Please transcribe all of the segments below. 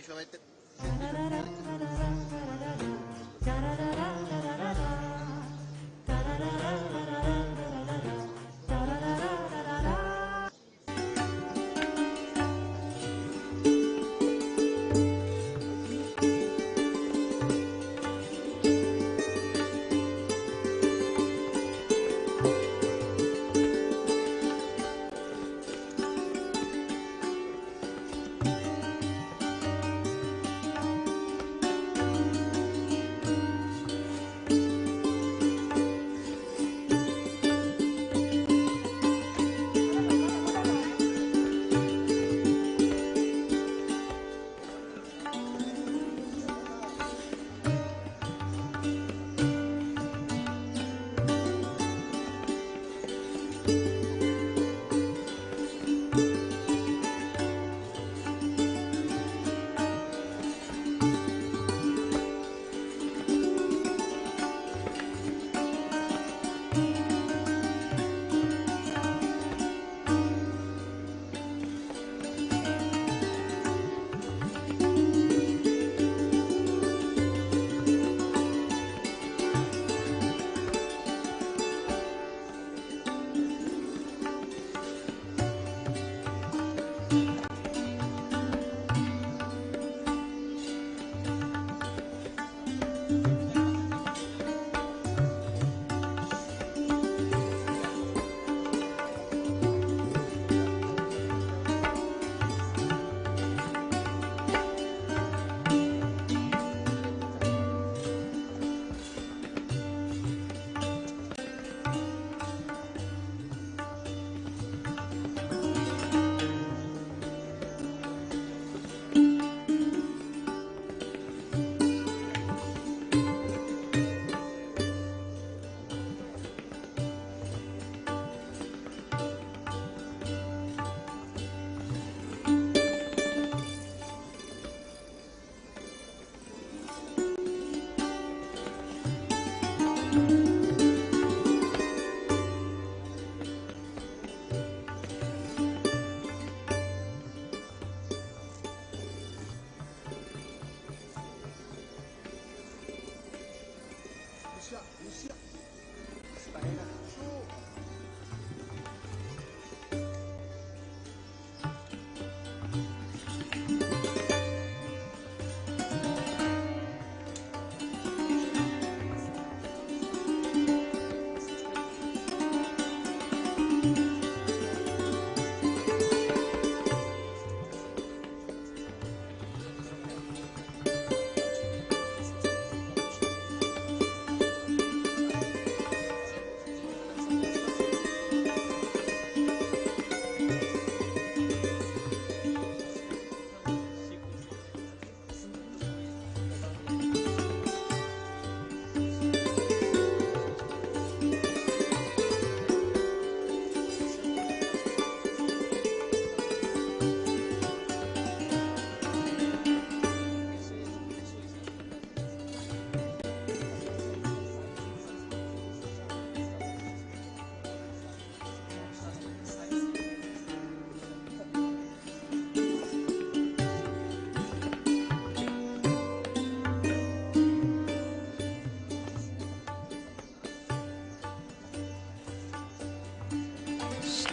definitivamente.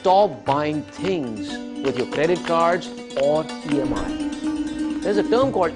Stop buying things with your credit cards or EMI. There's a term called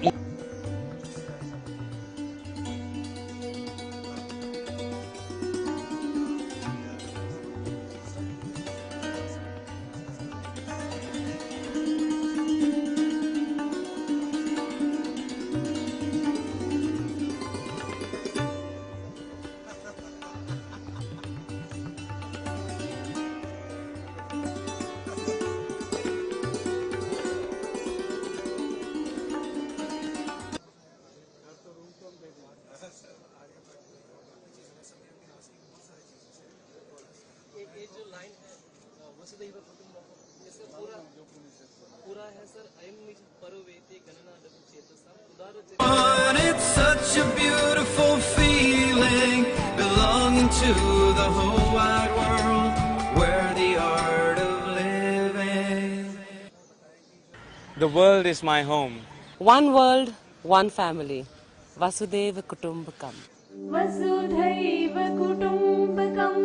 It's such a beautiful feeling, belonging to the whole wide world, where the art of living. The world is my home. One world, one family. Vasudhaiva Kutumbakam. Vasudhaiva Kutumbakam.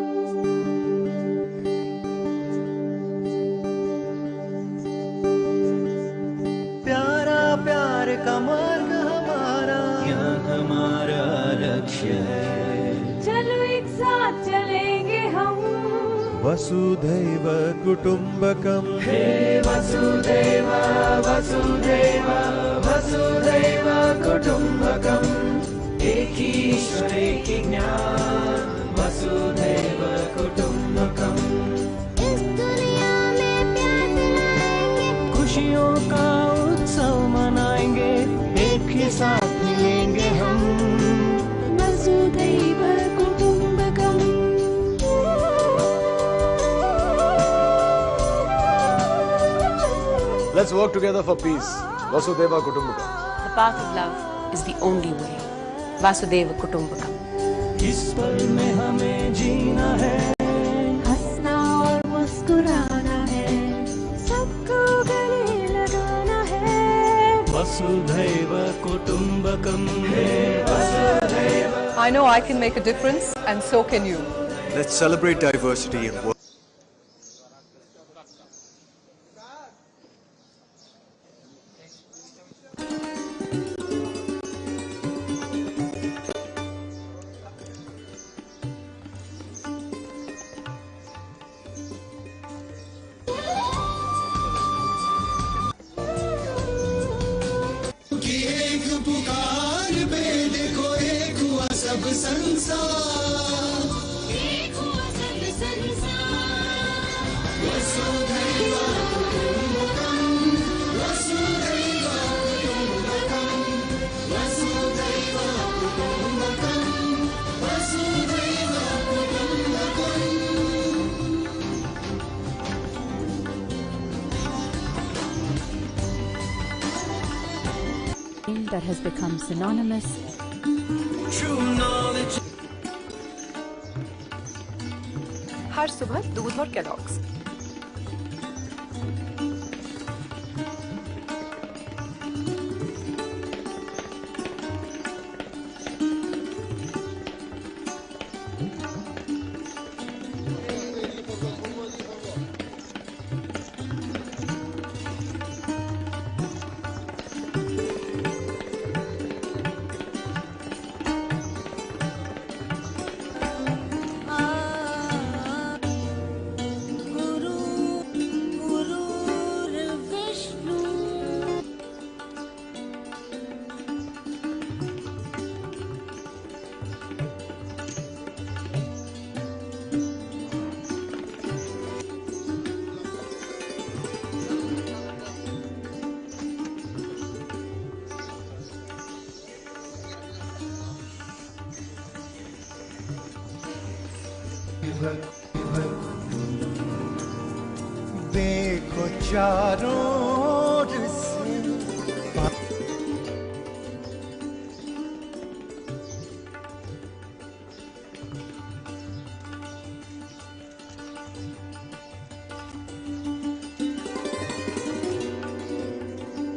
प्यारा प्यार का मार्ग हमारा, यहाँ हमारा लक्ष्य है। चलो एक साथ चलेंगे हम। वसुधैव कुटुम्बकम। हे वसुधैव वसुधैव वसुधैव कुटुम्बकम। एक ही ईश्वर एक ही ज्ञान, वसुधैव कुटुम्बकम। इस दुनिया में प्यार दिलाएंगे, खुशियों का उत्सव मनाएंगे, एक ही साथ मिलेंगे हम। वसुधैव कुटुम्बकम। Let's work together for peace. Vasudhaiva Kutumbakam. The path of love is the only way. Vasudhaiva Kutumbakam. इस पल में हमें जीना है, हंसना और मुस्कुराना है, सबको गले लगाना है। वसुधैव कुटुम्बकम। I know I can make a difference, and so can you. Let's celebrate diversity and work. That has become synonymous. True knowledge. हर सुबह दूध और कैलॉग्स। देखो चारों ओर से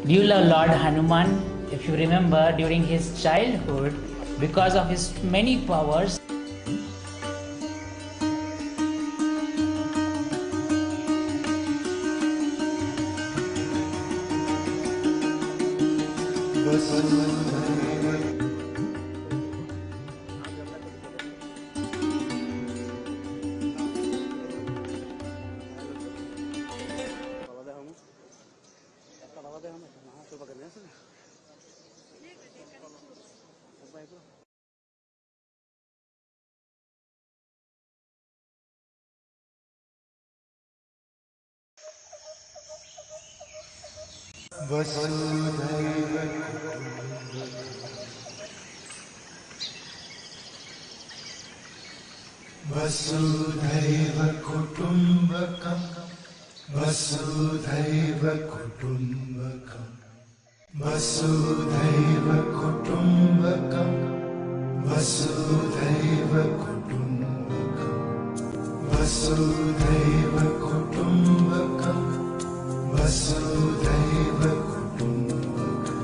Do you love Lord Hanuman? If you remember, during his childhood, because of his many powers, वसुधैव कुटुम्बकम। वसुधैव कुटुम्बकम। वसुधैव कुटुम्बकम। वसुधैव कुटुम्बकम। वसुधैव कुटुम्बकम। वसुधैव कुटुम्बकम।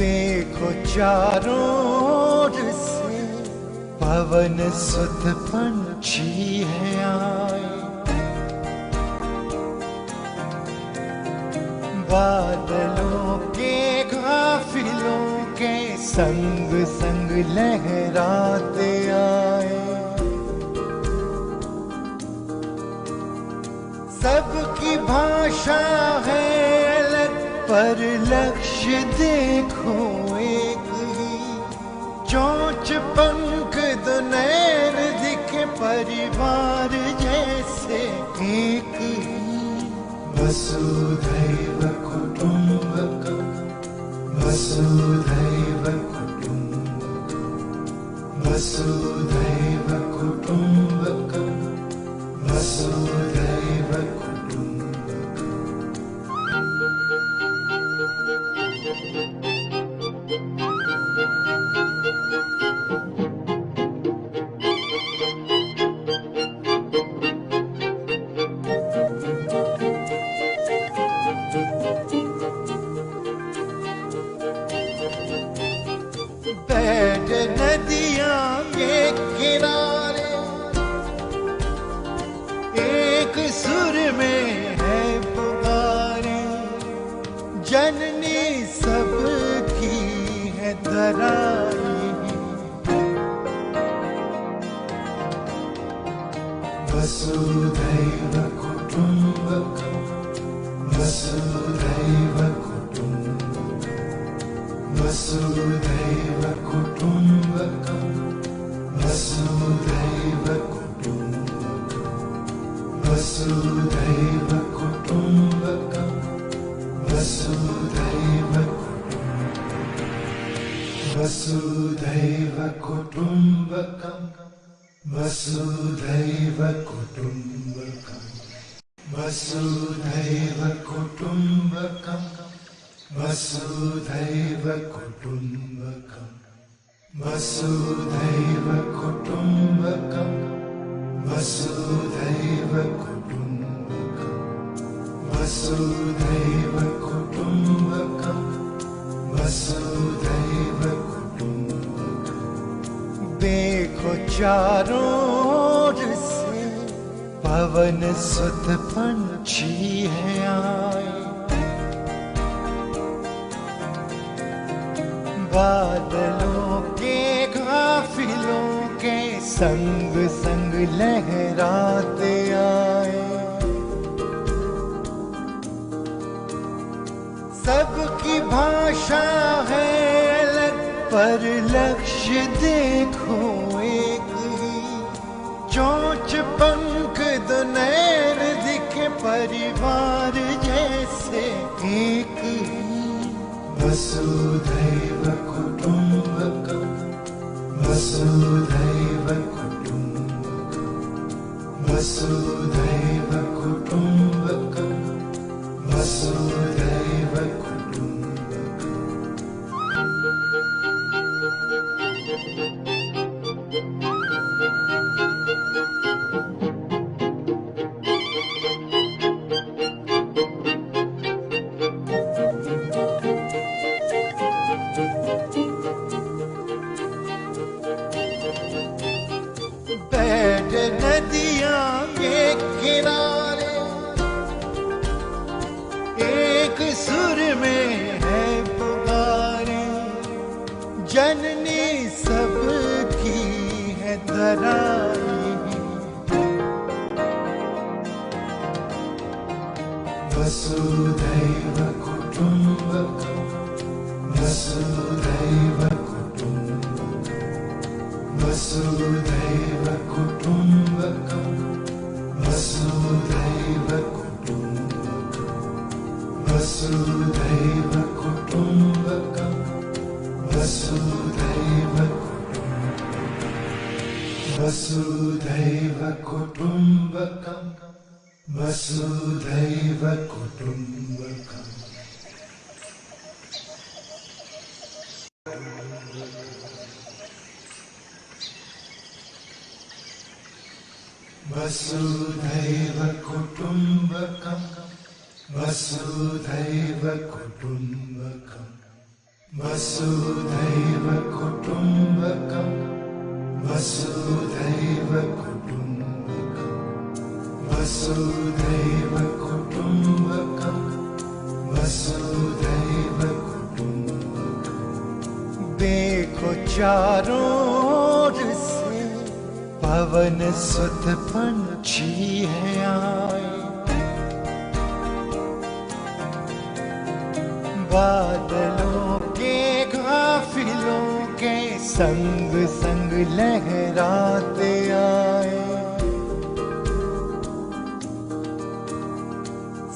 देखो चारों ओर से पवन सुत पंछी है आए, बादलों के काफिलों के संग संग लहराते आए। सबकी भाषा है अलग पर लक्ष्य देखो एक ही, चोंच पंख दो नैन दिखे परिवार जैसे एक ही। वसुधैव कुटुम्बकम् वसुधैव कुटुम्बकम् वसुधैव कुटुम्बकम् वसुधैव बैठ नदियां के किनारे एक सुर में है पुकारे, जननी सबकी है धराई। वसुधैव कुटुम्बकम् वसुधैव कुटुम्बकम् वसुधैव कुटुम्बकम् वसुधैव कुटुम्बकम् वसुधैव कुटुम्बकम् वसुधैव वसुधैव कुटुम्बकम् वसुधैव कुटुम्बकम् वसुधैव कुटुम्बकम् वसुधैव कुटुम्बकम् वसुधैव कुटुम्बकम् वसुधैव कुटुम्बकम् वसुधैव कुटुम्बकम् वसुधैव कुटुम्बकम्। देखो चारों ओर से पवन सुत पंछी है आए, बादलों के काफिलों के संग संग लहराते आए। सबकी भाषा है अलग पर लक्ष्य देखो एक ही, चोंच पंख दो नैन दिखे परिवार जैसे एक ही। वसुधैव कुटुम्बकम् वसुधैव कुटुम्बकम् वसुधैव कुटुम्बकम् वसुधैव बैठ नदियां के किनारे एक सुर में है पुकारे, जननी सबकी है धराई। वसुधैव कुटुम्बकम् वसुधैव कुटुम्बकम् वसुधैव कुटुम्बकम् वसुधैव कुटुम्बकम् वसुधैव कुटुम्बकम् वसुधैव वसुधैव कुटुम्बकम् वसुधैव कुटुम्बकम्। वसुधैव कुटुम्बकम् वसुधैव कुटुम्बकम् वसुधैव कुटुम्बकं वसुधैव कुटुम्बकं वसुधैव कुटुम्बकं वसुधैव कुटुम्बकं। देखो चारों ओर से पवन सुत पंछी है आए, बादलों के काफिलों के संग संग लहराते आए।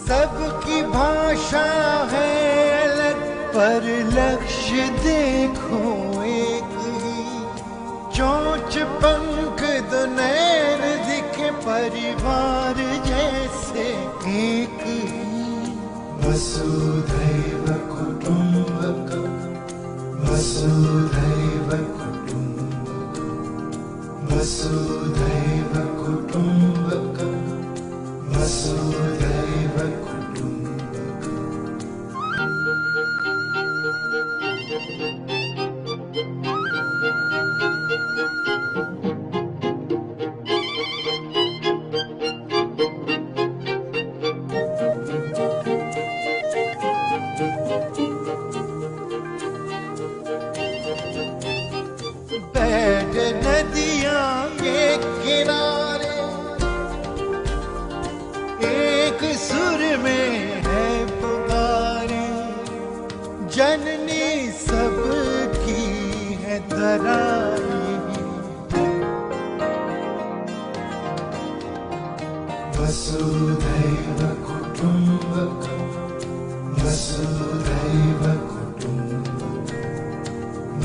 सबकी भाषा है अलग पर लक्ष्य देखो एक ही, चोंच पंख दो नैन दिखे परिवार जैसे एक ही। वसुधैव कुटुम्बकं वसुधैव कुटुम्बकं वसुधैव कुटुम्बकं वसुधैव कुटुम्बकं। बैठ नदियां के किनारे एक सुर में है पुकारे, जननी सबकी है धराई। वसुधैव कुटुम्बकं वसुधैव कुटुम्बकं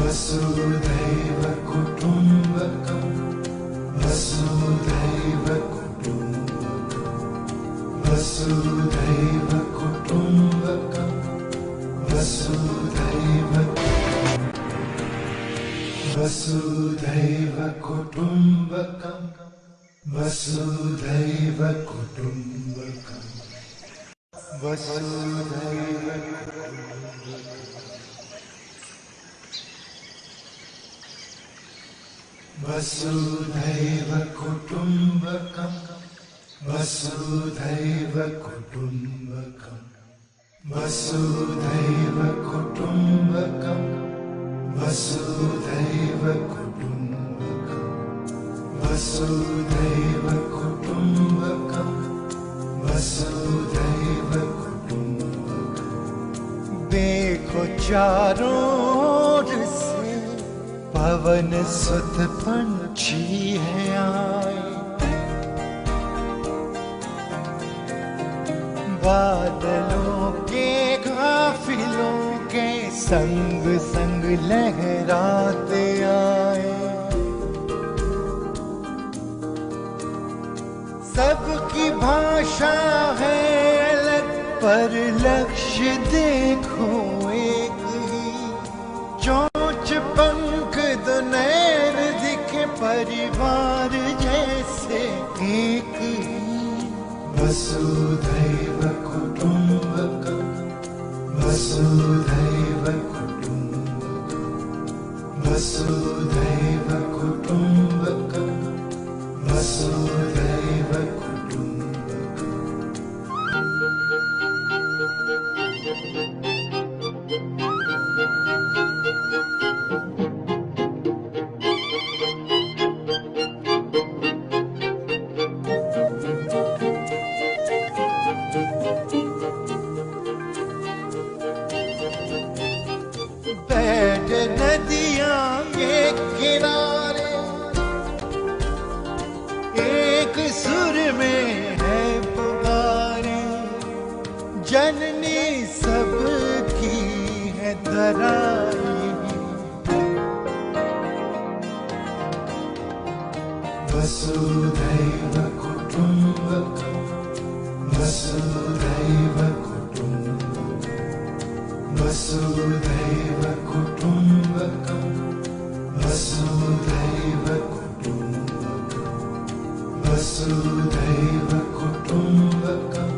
वसुधैव कुटुम्बकं वसुधैव कुटुम्बकं वसुधैव कुटुम्बकं वसुधैव वसुधैव कुटुम्बकं वसुधैव कुटुम्बकं वसुधैव वसुधैव कुटुम्बकं वसुधैव कुटुम्बकं वसुधैव कुटुम्बकं वसुधैव कुटुम्बकं वसुधैव कुटुम्बकं वसुधैव कुटुम्बकं। देखो चारों ओर से पवन सुत पंछी है आए, बादलों के काफिलों के संग संग लहराते आए। सबकी भाषा है अलग पर लक्ष्य देखो एक ही, चोंच पंख दो नैन दिखे परिवार जैसे एक ही। वसुधैव कुटुम्बकं वसुधैव कुटुम्बकं वसुधैव कुटुम्बकं वसुधैव कुटुम्बकं। बैठ नदियां के किनारे एक सुर में है पुकारे, जननी सबकी है धराई। वसुधैव कुटुम्बकं वसुधैव कुटुम्बकं वसुधैव कुटुम्बकं वसुधैव कुटुम्बकं वसुधैव कुटुम्बकं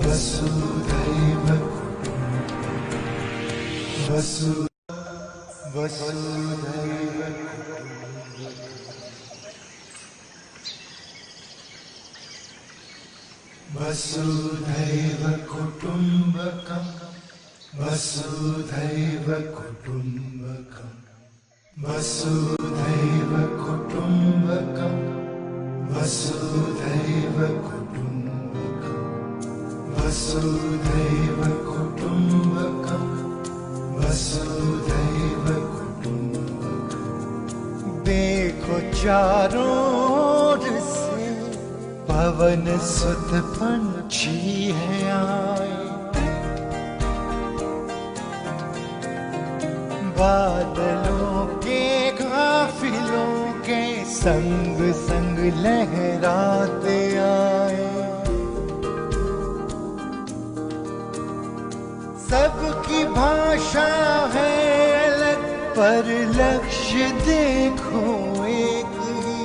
वसुधैव कुटुम्बकं वसुधैव कुटुम्बकम् वसुधैव कुटुम्बकम् वसुधैव कुटुम्बकम् वसुधैव कुटुम्बकम् वसुधैव कुटुम्बकम् वसुधैव कुटुम्बकम्। देखो चारों ओर से पवन सुत पंछी है आए, बादलों के काफिलों के संग संग लहराते आए। सबकी भाषा है अलग पर लक्ष्य देखो एक ही,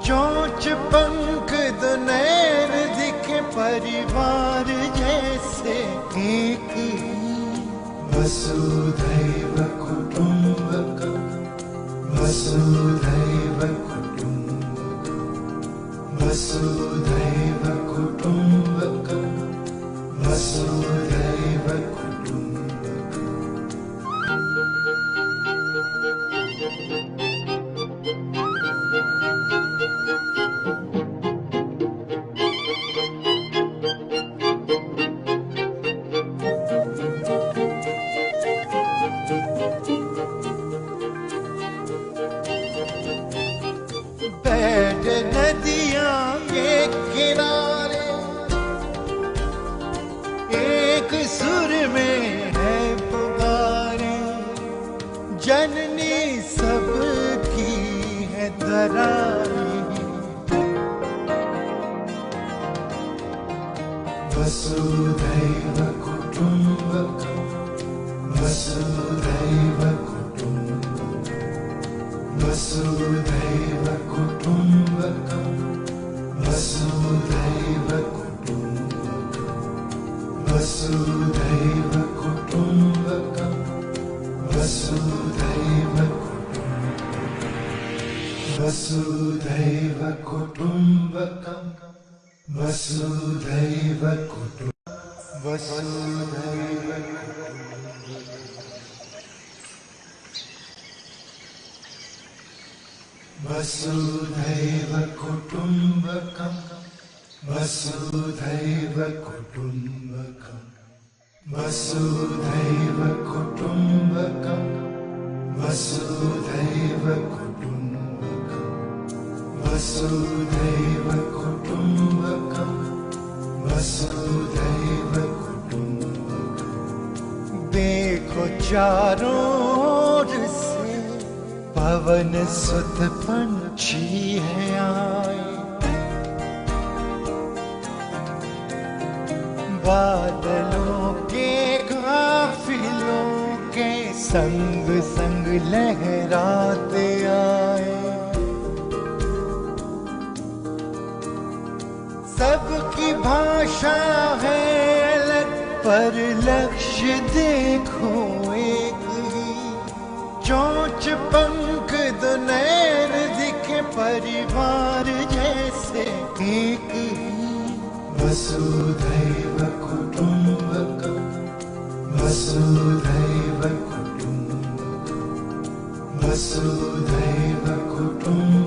चोंच पंख दुनैर दिखे परिवार जैसे एक ही। वसुधैव कुटुम्बकम् वसुधैव कुटुम्बकम् वसुधैव कुटुम्बकम् वसुधैव बैठ नदियां के किनारे एक सुर में है पुकारे, जननी सबकी है दरारी। वसुधैव कुटुम्बकम् वसुधैव कुटुम्बकम् वसुधैव कुटुम्बकम् वसुधैव कुटुम्बकम् वसुधैव कुटुम्बकम् वसुधैव कुटुम्बकम् वसुधैव कुटुम्बकम् वसुधैव कुटुम्बकम् वसुधैव वसुधैव कुटुम्बकम् वसुधैव कुटुम्बकम् वसुधैव कुटुम्बकम् वसुधैव कुटुम्बकम् वसुधैव कुटुम्बकम् वसुधैव कुटुम्बकम्। देखो चारों ओर से पवन सुत पंछी है आए, बादलों के काफिलों के संग संग लहराते आए। सबकी भाषा है अलग पर लक्ष्य देखो एक ही, चोंच पंख दुनैर दिखे परिवार जैसे एक ही। वसुधैव कुटुम्बकम् वसुधैव कुटुम्बकम् वसुधैव कुटुम्बकम्